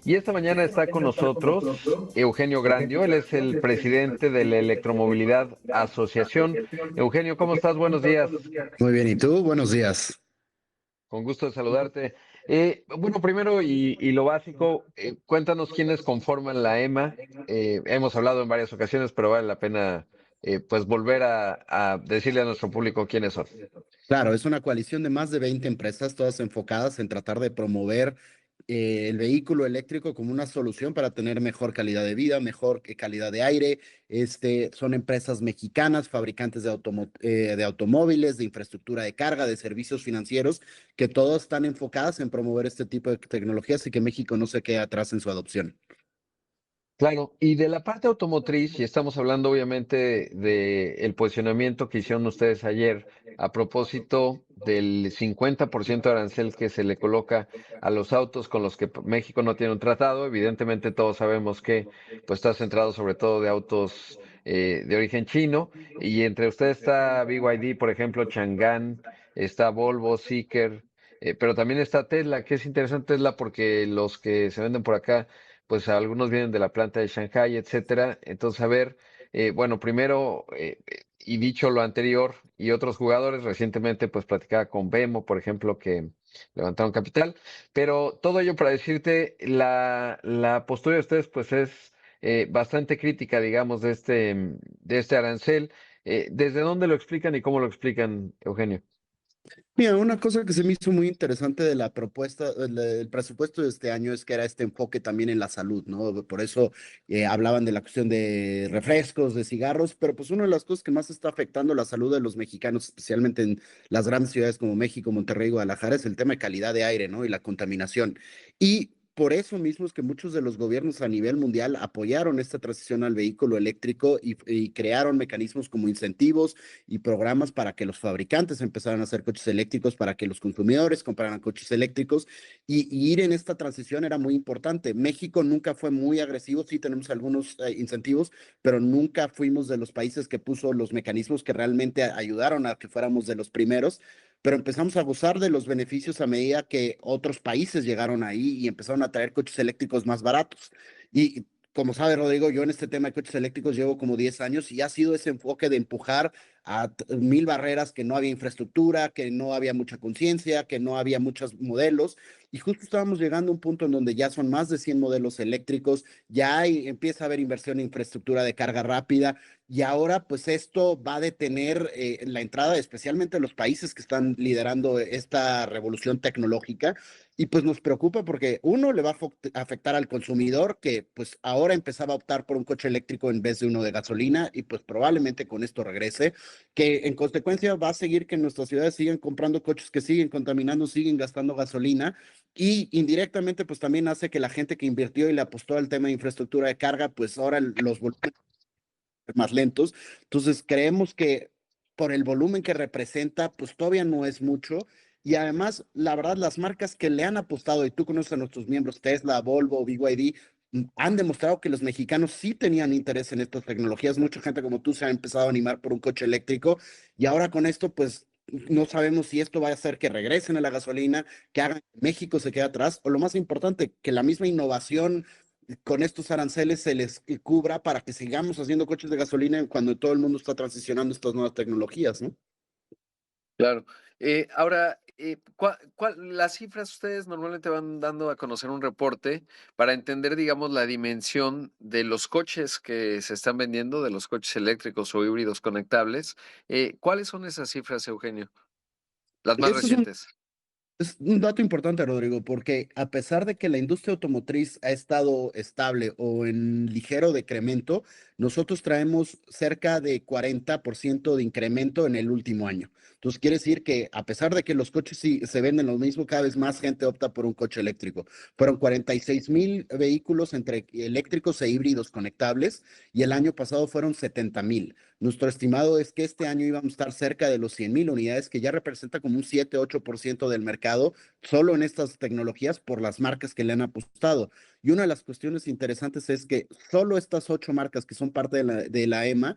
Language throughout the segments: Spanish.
Y esta mañana está con nosotros Eugenio Grandio, él es el presidente de la Electromovilidad Asociación. Eugenio, ¿cómo estás? Buenos días. Muy bien, ¿y tú? Buenos días. Con gusto de saludarte. Bueno, primero y lo básico, cuéntanos quiénes conforman la EMA. Hemos hablado en varias ocasiones, pero vale la pena pues volver a decirle a nuestro público quiénes son. Claro, es una coalición de más de 20 empresas, todas enfocadas en tratar de promover el vehículo eléctrico como una solución para tener mejor calidad de vida, mejor calidad de aire. Son empresas mexicanas, fabricantes de automóviles, de infraestructura de carga, de servicios financieros, que todas están enfocadas en promover este tipo de tecnologías y que México no se quede atrás en su adopción. Claro, y de la parte automotriz, y estamos hablando obviamente del posicionamiento que hicieron ustedes ayer a propósito del 50% de arancel que se le coloca a los autos con los que México no tiene un tratado. Evidentemente todos sabemos que pues está centrado sobre todo de autos de origen chino, y entre ustedes está BYD, por ejemplo, Chang'an, está Volvo, Zeekr, pero también está Tesla, que es interesante Tesla porque los que se venden por acá pues algunos vienen de la planta de Shanghai, etcétera. Entonces, a ver, bueno, primero, y dicho lo anterior, y otros jugadores, recientemente, pues platicaba con Bemo, por ejemplo, que levantaron capital, pero todo ello para decirte, la postura de ustedes, pues es bastante crítica, digamos, de este arancel. ¿Desde dónde lo explican y cómo lo explican, Eugenio? Mira, una cosa que se me hizo muy interesante de la propuesta, del presupuesto de este año es que era este enfoque también en la salud, ¿no? Por eso hablaban de la cuestión de refrescos, de cigarros, pero pues una de las cosas que más está afectando la salud de los mexicanos, especialmente en las grandes ciudades como México, Monterrey y Guadalajara, es el tema de calidad de aire, ¿no? Y la contaminación. Y por eso mismo es que muchos de los gobiernos a nivel mundial apoyaron esta transición al vehículo eléctrico y crearon mecanismos como incentivos y programas para que los fabricantes empezaran a hacer coches eléctricos, para que los consumidores compraran coches eléctricos y ir en esta transición era muy importante. México nunca fue muy agresivo, sí tenemos algunos incentivos, pero nunca fuimos de los países que puso los mecanismos que realmente ayudaron a que fuéramos de los primeros. Pero empezamos a gozar de los beneficios a medida que otros países llegaron ahí y empezaron a traer coches eléctricos más baratos. Y como sabe Rodrigo, yo en este tema de coches eléctricos llevo como 10 años y ha sido ese enfoque de empujar a mil barreras, que no había infraestructura, que no había mucha conciencia, que no había muchos modelos. Y justo estábamos llegando a un punto en donde ya son más de 100 modelos eléctricos, empieza a haber inversión en infraestructura de carga rápida. Y ahora, pues esto va a detener la entrada, especialmente en los países que están liderando esta revolución tecnológica. Y pues nos preocupa porque uno le va a afectar al consumidor que pues ahora empezaba a optar por un coche eléctrico en vez de uno de gasolina y pues probablemente con esto regrese, que en consecuencia va a seguir que nuestras ciudades sigan comprando coches que siguen contaminando, siguen gastando gasolina y indirectamente pues también hace que la gente que invirtió y le apostó al tema de infraestructura de carga pues ahora los volúmenes más lentos. Entonces creemos que por el volumen que representa pues todavía no es mucho. Y además, la verdad, las marcas que le han apostado, y tú conoces a nuestros miembros, Tesla, Volvo, BYD, han demostrado que los mexicanos sí tenían interés en estas tecnologías. Mucha gente como tú se ha empezado a animar por un coche eléctrico y ahora con esto, pues no sabemos si esto va a hacer que regresen a la gasolina, que hagan que México se quede atrás, o lo más importante, que la misma innovación con estos aranceles se les cubra para que sigamos haciendo coches de gasolina cuando todo el mundo está transicionando estas nuevas tecnologías, ¿no? Claro. Ahora, las cifras ustedes normalmente van dando a conocer un reporte para entender, digamos, la dimensión de los coches que se están vendiendo, de los coches eléctricos o híbridos conectables. ¿Cuáles son esas cifras, Eugenio? Las más Eso recientes. es un dato importante, Rodrigo, porque a pesar de que la industria automotriz ha estado estable o en ligero decremento, nosotros traemos cerca de 40% de incremento en el último año. Entonces, quiere decir que a pesar de que los coches sí se venden lo mismo, cada vez más gente opta por un coche eléctrico. Fueron 46,000 vehículos entre eléctricos e híbridos conectables y el año pasado fueron 70,000. Nuestro estimado es que este año íbamos a estar cerca de los 100,000 unidades, que ya representa como un 7-8% del mercado solo en estas tecnologías por las marcas que le han apostado. Y una de las cuestiones interesantes es que solo estas 8 marcas que son parte de la EMA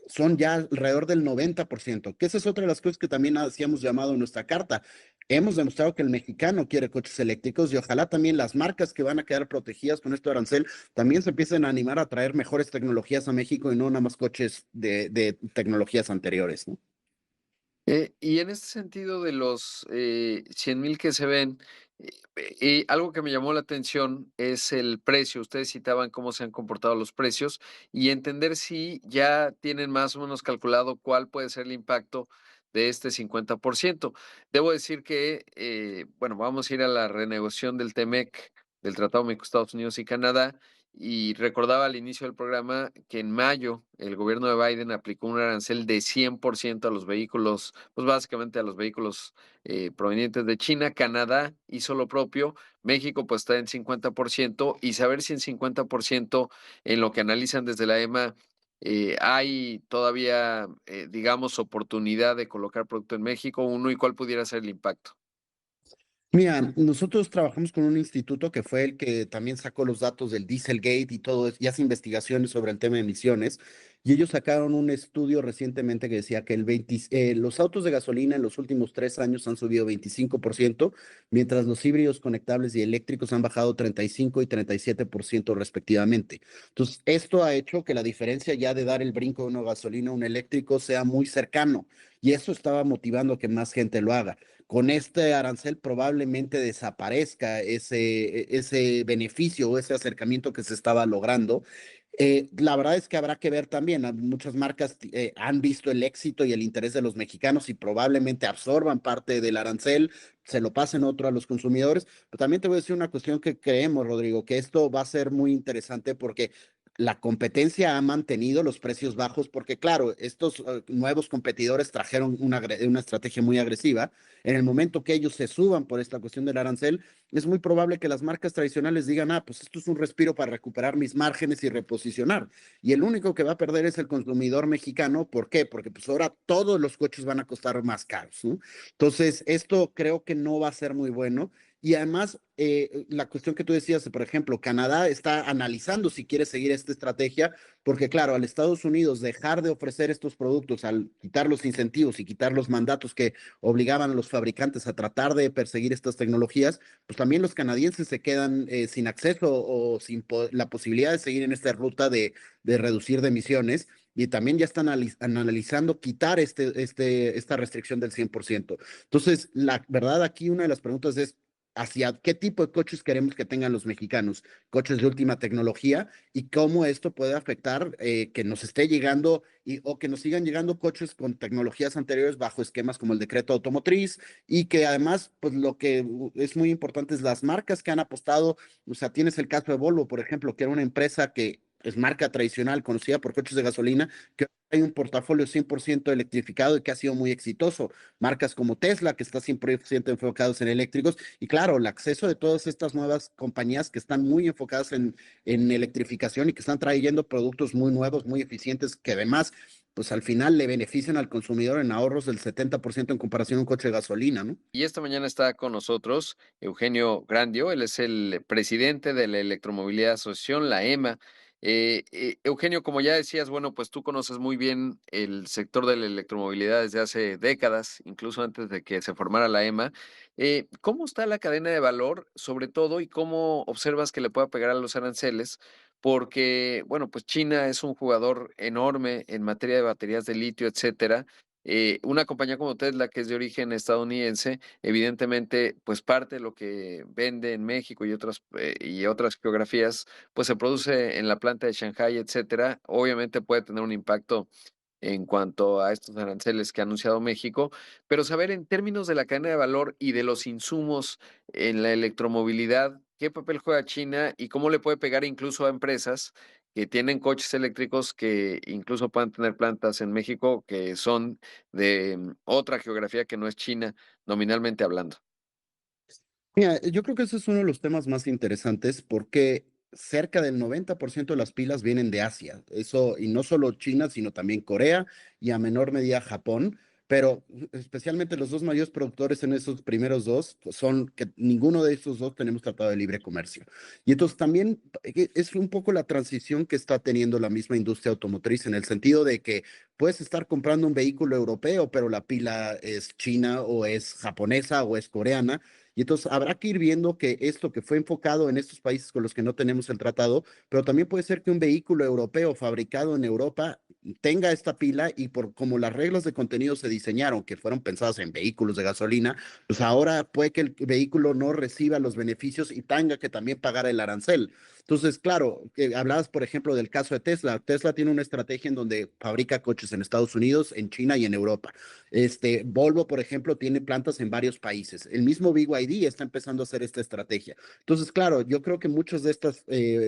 son ya alrededor del 90%, que esa es otra de las cosas que también hacíamos llamado en nuestra carta. Hemos demostrado que el mexicano quiere coches eléctricos y ojalá también las marcas que van a quedar protegidas con este arancel también se empiecen a animar a traer mejores tecnologías a México y no nada más coches de tecnologías anteriores, ¿no? Y en este sentido de los 100,000 que se ven, algo que me llamó la atención es el precio. Ustedes citaban cómo se han comportado los precios y entender si ya tienen más o menos calculado cuál puede ser el impacto de este 50%. Debo decir que, bueno, vamos a ir a la renegociación del TEMEC, del Tratado México-Estados Unidos y Canadá, y recordaba al inicio del programa que en mayo el gobierno de Biden aplicó un arancel de 100% a los vehículos, pues básicamente a los vehículos provenientes de China. Canadá hizo lo propio. México pues está en 50% y saber si en 50% en lo que analizan desde la EMA hay todavía, digamos, oportunidad de colocar producto en México, uno, y cuál pudiera ser el impacto. Mira, nosotros trabajamos con un instituto que fue el que también sacó los datos del Dieselgate y todo eso, y hace investigaciones sobre el tema de emisiones. Y ellos sacaron un estudio recientemente que decía que los autos de gasolina en los últimos 3 años han subido 25%, mientras los híbridos conectables y eléctricos han bajado 35 y 37% respectivamente. Entonces, esto ha hecho que la diferencia ya de dar el brinco de una gasolina a un eléctrico sea muy cercano, y eso estaba motivando a que más gente lo haga. Con este arancel probablemente desaparezca ese beneficio o ese acercamiento que se estaba logrando. La verdad es que habrá que ver también, muchas marcas han visto el éxito y el interés de los mexicanos y probablemente absorban parte del arancel, se lo pasen otro a los consumidores, pero también te voy a decir una cuestión que creemos, Rodrigo, que esto va a ser muy interesante porque la competencia ha mantenido los precios bajos porque, claro, estos nuevos competidores trajeron una estrategia muy agresiva. En el momento que ellos se suban por esta cuestión del arancel, es muy probable que las marcas tradicionales digan, ah, pues esto es un respiro para recuperar mis márgenes y reposicionar. Y el único que va a perder es el consumidor mexicano. ¿Por qué? Porque pues ahora todos los coches van a costar más caros, ¿no? Entonces, esto creo que no va a ser muy bueno. Y además, la cuestión que tú decías, por ejemplo, Canadá está analizando si quiere seguir esta estrategia, porque claro, al Estados Unidos dejar de ofrecer estos productos, al quitar los incentivos y quitar los mandatos que obligaban a los fabricantes a tratar de perseguir estas tecnologías, pues también los canadienses se quedan sin acceso o sin la posibilidad de seguir en esta ruta de reducir de emisiones. Y también ya están analizando quitar esta restricción del 100%. Entonces, la verdad aquí una de las preguntas es, ¿hacia qué tipo de coches queremos que tengan los mexicanos? Coches de última tecnología y cómo esto puede afectar que nos esté llegando o que nos sigan llegando coches con tecnologías anteriores bajo esquemas como el decreto automotriz y que además, pues lo que es muy importante es las marcas que han apostado, o sea, tienes el caso de Volvo, por ejemplo, que era una empresa que es marca tradicional, conocida por coches de gasolina, que hay un portafolio 100% electrificado y que ha sido muy exitoso. Marcas como Tesla, que está 100% enfocados en eléctricos, y claro, el acceso de todas estas nuevas compañías que están muy enfocadas en electrificación y que están trayendo productos muy nuevos, muy eficientes, que además, pues al final le benefician al consumidor en ahorros del 70% en comparación a un coche de gasolina, ¿no? Y esta mañana está con nosotros Eugenio Grandio, él es el presidente de la Electromovilidad Asociación, la EMA. Eugenio, como ya decías, bueno, pues tú conoces muy bien el sector de la electromovilidad desde hace décadas, incluso antes de que se formara la EMA. ¿Cómo está la cadena de valor, sobre todo, y cómo observas que le pueda pegar a los aranceles? Porque, bueno, pues China es un jugador enorme en materia de baterías de litio, etcétera. Una compañía como Tesla, que es de origen estadounidense, evidentemente, pues parte de lo que vende en México y otras geografías, pues se produce en la planta de Shanghai, etcétera. Obviamente puede tener un impacto en cuanto a estos aranceles que ha anunciado México, pero saber en términos de la cadena de valor y de los insumos en la electromovilidad, qué papel juega China y cómo le puede pegar incluso a empresas que tienen coches eléctricos que incluso puedan tener plantas en México que son de otra geografía que no es China, nominalmente hablando. Mira, yo creo que ese es uno de los temas más interesantes porque cerca del 90% de las pilas vienen de Asia. Eso, y no solo China, sino también Corea y a menor medida Japón. pero especialmente los dos mayores productores en esos primeros dos pues, son que ninguno de esos dos tenemos tratado de libre comercio. Y entonces también es un poco la transición que está teniendo la misma industria automotriz en el sentido de que puedes estar comprando un vehículo europeo, pero la pila es china o es japonesa o es coreana. Y entonces habrá que ir viendo que esto que fue enfocado en estos países con los que no tenemos el tratado, pero también puede ser que un vehículo europeo fabricado en Europa tenga esta pila y por como las reglas de contenido se diseñaron, que fueron pensadas en vehículos de gasolina, pues ahora puede que el vehículo no reciba los beneficios y tenga que también pagar el arancel. Entonces, claro, hablabas, por ejemplo, del caso de Tesla. Tesla tiene una estrategia en donde fabrica coches en Estados Unidos, en China y en Europa. Volvo, por ejemplo, tiene plantas en varios países. El mismo BYD está empezando a hacer esta estrategia. Entonces, claro, yo creo que muchos de estos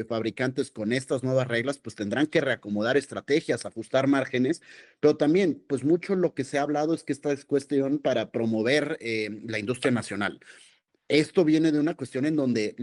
fabricantes con estas nuevas reglas, pues tendrán que reacomodar estrategias, ajustar márgenes, pero también, pues mucho lo que se ha hablado es que esta es cuestión para promover la industria nacional. Esto viene de una cuestión en donde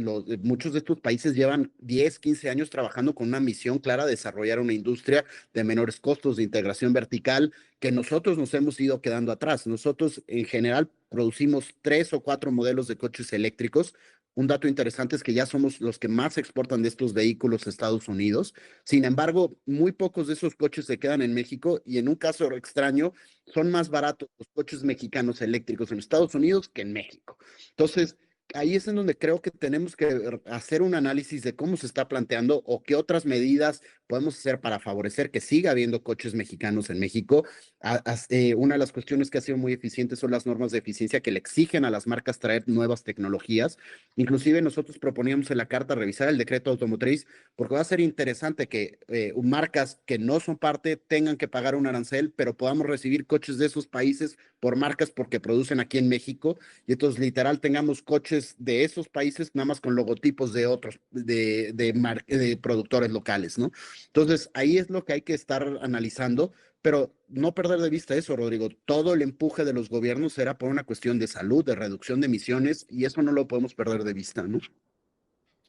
muchos de estos países llevan 10, 15 años trabajando con una misión clara de desarrollar una industria de menores costos, de integración vertical, que nosotros nos hemos ido quedando atrás. Nosotros en general producimos 3 o 4 modelos de coches eléctricos. Un dato interesante es que ya somos los que más exportan de estos vehículos a Estados Unidos. Sin embargo, muy pocos de esos coches se quedan en México y en un caso extraño, son más baratos los coches mexicanos eléctricos en Estados Unidos que en México. Entonces, ahí es en donde creo que tenemos que hacer un análisis de cómo se está planteando o qué otras medidas podemos hacer para favorecer que siga habiendo coches mexicanos en México. Una de las cuestiones que ha sido muy eficiente son las normas de eficiencia que le exigen a las marcas traer nuevas tecnologías. Inclusive nosotros proponíamos en la carta revisar el decreto automotriz porque va a ser interesante que marcas que no son parte tengan que pagar un arancel, pero podamos recibir coches de esos países por marcas porque producen aquí en México y entonces literal tengamos coches de esos países nada más con logotipos de otros, de productores locales, ¿no? Entonces ahí es lo que hay que estar analizando, pero no perder de vista eso, Rodrigo. Todo el empuje de los gobiernos era por una cuestión de salud, de reducción de emisiones y eso no lo podemos perder de vista, ¿no?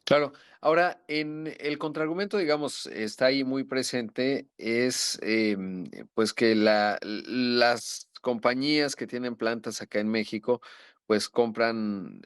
Claro. Ahora, en el contraargumento, digamos, está ahí muy presente, es pues que las compañías que tienen plantas acá en México, pues compran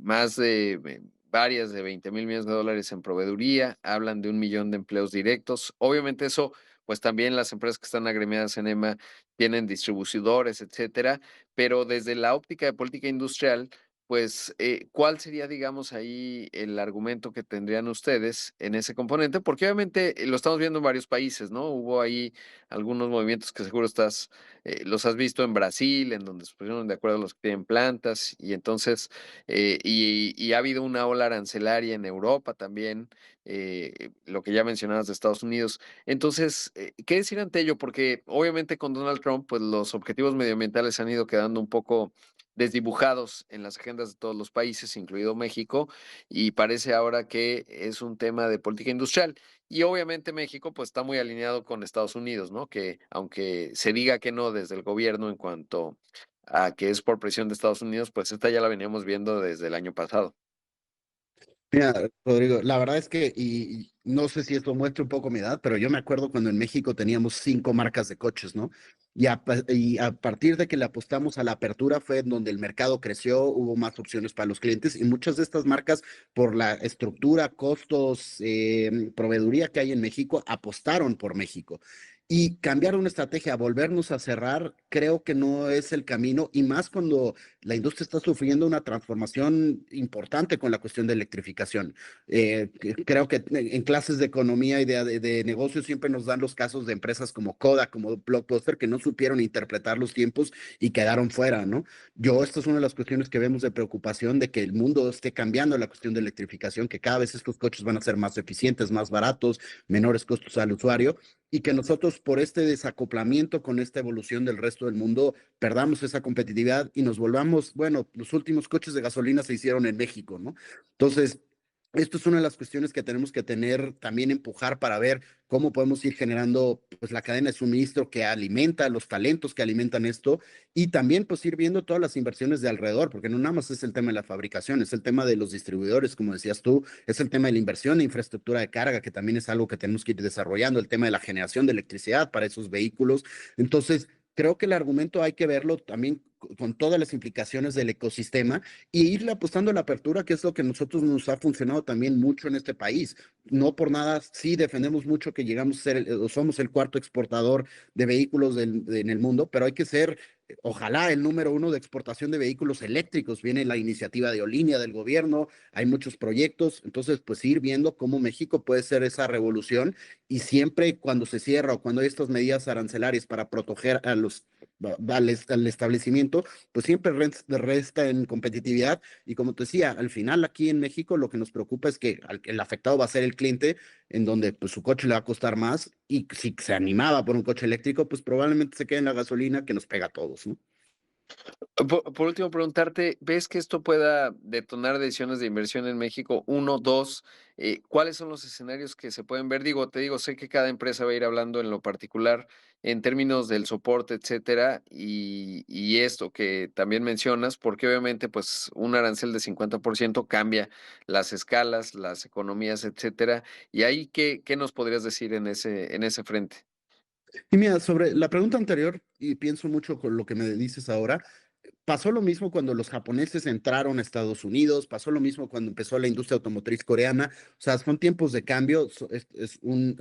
más de varias de 20,000 millones de dólares en proveeduría, hablan de 1 millón de empleos directos. Obviamente eso, pues también las empresas que están agremiadas en EMA tienen distribuidores, etcétera, pero desde la óptica de política industrial, pues, ¿cuál sería, digamos, ahí el argumento que tendrían ustedes en ese componente? Porque obviamente lo estamos viendo en varios países, ¿no? Hubo ahí algunos movimientos que seguro los has visto en Brasil, en donde se pusieron de acuerdo los que tienen plantas, y entonces, y ha habido una ola arancelaria en Europa también, lo que ya mencionabas de Estados Unidos. Entonces, ¿qué decir ante ello? Porque obviamente con Donald Trump, pues los objetivos medioambientales han ido quedando un poco desdibujados en las agendas de todos los países, incluido México, y parece ahora que es un tema de política industrial. Y obviamente México pues está muy alineado con Estados Unidos, ¿no? Que aunque se diga que no desde el gobierno en cuanto a que es por presión de Estados Unidos, pues esta ya la veníamos viendo desde el año pasado. Mira, Rodrigo, la verdad es que, y no sé si esto muestra un poco mi edad, pero yo me acuerdo cuando en México teníamos 5 marcas de coches, ¿no? Y a partir de que le apostamos a la apertura fue en donde el mercado creció, hubo más opciones para los clientes y muchas de estas marcas, por la estructura, costos, proveeduría que hay en México, apostaron por México. Y cambiar una estrategia, volvernos a cerrar, creo que no es el camino, y más cuando la industria está sufriendo una transformación importante con la cuestión de electrificación. Creo que en clases de economía y de negocios siempre nos dan los casos de empresas como Kodak, como Blockbuster, que no supieron interpretar los tiempos y quedaron fuera, ¿no? Esta es una de las cuestiones que vemos de preocupación de que el mundo esté cambiando la cuestión de electrificación, que cada vez estos coches van a ser más eficientes, más baratos, menores costos al usuario y que nosotros por este desacoplamiento con esta evolución del resto del mundo perdamos esa competitividad y nos volvamos, bueno, los últimos coches de gasolina se hicieron en México, ¿no? Entonces, esto es una de las cuestiones que tenemos que tener, también empujar para ver cómo podemos ir generando pues la cadena de suministro que alimenta los talentos que alimentan esto y también pues ir viendo todas las inversiones de alrededor, porque no nada más es el tema de la fabricación, es el tema de los distribuidores, como decías tú, es el tema de la inversión de infraestructura de carga, que también es algo que tenemos que ir desarrollando, el tema de la generación de electricidad para esos vehículos. Entonces, creo que el argumento hay que verlo también con todas las implicaciones del ecosistema y irle apostando a la apertura, que es lo que a nosotros nos ha funcionado también mucho en este país. No por nada, sí defendemos mucho que llegamos a ser, o somos el cuarto exportador de vehículos en el mundo, pero hay que ser, ojalá, el número uno de exportación de vehículos eléctricos. Viene la iniciativa de Olinea del gobierno, hay muchos proyectos, entonces pues ir viendo cómo México puede ser esa revolución y siempre cuando se cierra o cuando hay estas medidas arancelarias para proteger a los al establecimiento, pues siempre resta en competitividad. Y como te decía, al final aquí en México lo que nos preocupa es que el afectado va a ser el cliente, en donde pues su coche le va a costar más y si se animaba por un coche eléctrico, pues probablemente se quede en la gasolina que nos pega a todos, ¿no? Por último, preguntarte, ¿ves que esto pueda detonar decisiones de inversión en México? Uno, dos, ¿cuáles son los escenarios que se pueden ver? Digo, te digo, sé que cada empresa va a ir hablando en lo particular en términos del soporte, etcétera, y esto que también mencionas, porque obviamente, pues, un arancel de 50% cambia las escalas, las economías, etcétera. Y ahí, ¿qué nos podrías decir en ese frente? Y mira, sobre la pregunta anterior, y pienso mucho con lo que me dices ahora, pasó lo mismo cuando los japoneses entraron a Estados Unidos, pasó lo mismo cuando empezó la industria automotriz coreana, o sea, son tiempos de cambio, es un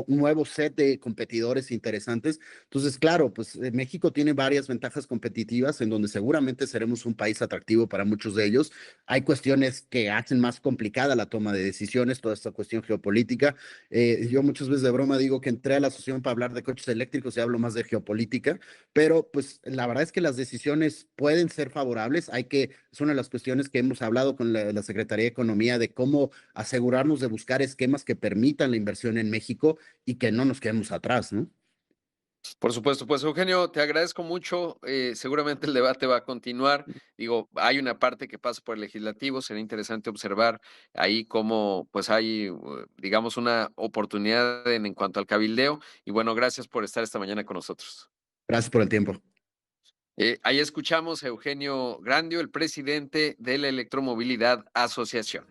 nuevo set de competidores interesantes. Entonces, claro, pues México tiene varias ventajas competitivas en donde seguramente seremos un país atractivo para muchos de ellos. Hay cuestiones que hacen más complicada la toma de decisiones, toda esta cuestión geopolítica. Yo muchas veces de broma digo que entré a la asociación para hablar de coches eléctricos y hablo más de geopolítica, pero pues la verdad es que las decisiones pueden ser favorables. Es una de las cuestiones que hemos hablado con la Secretaría de Economía de cómo asegurarnos de buscar esquemas que permitan la inversión en México y que no nos quedemos atrás, ¿no? Por supuesto, pues Eugenio, te agradezco mucho. Seguramente el debate va a continuar. Digo, hay una parte que pasa por el legislativo. Será interesante observar ahí cómo, pues hay, digamos, una oportunidad en cuanto al cabildeo. Y bueno, gracias por estar esta mañana con nosotros. Gracias por el tiempo. Ahí escuchamos a Eugenio Grandio, el presidente de la Electromovilidad Asociación.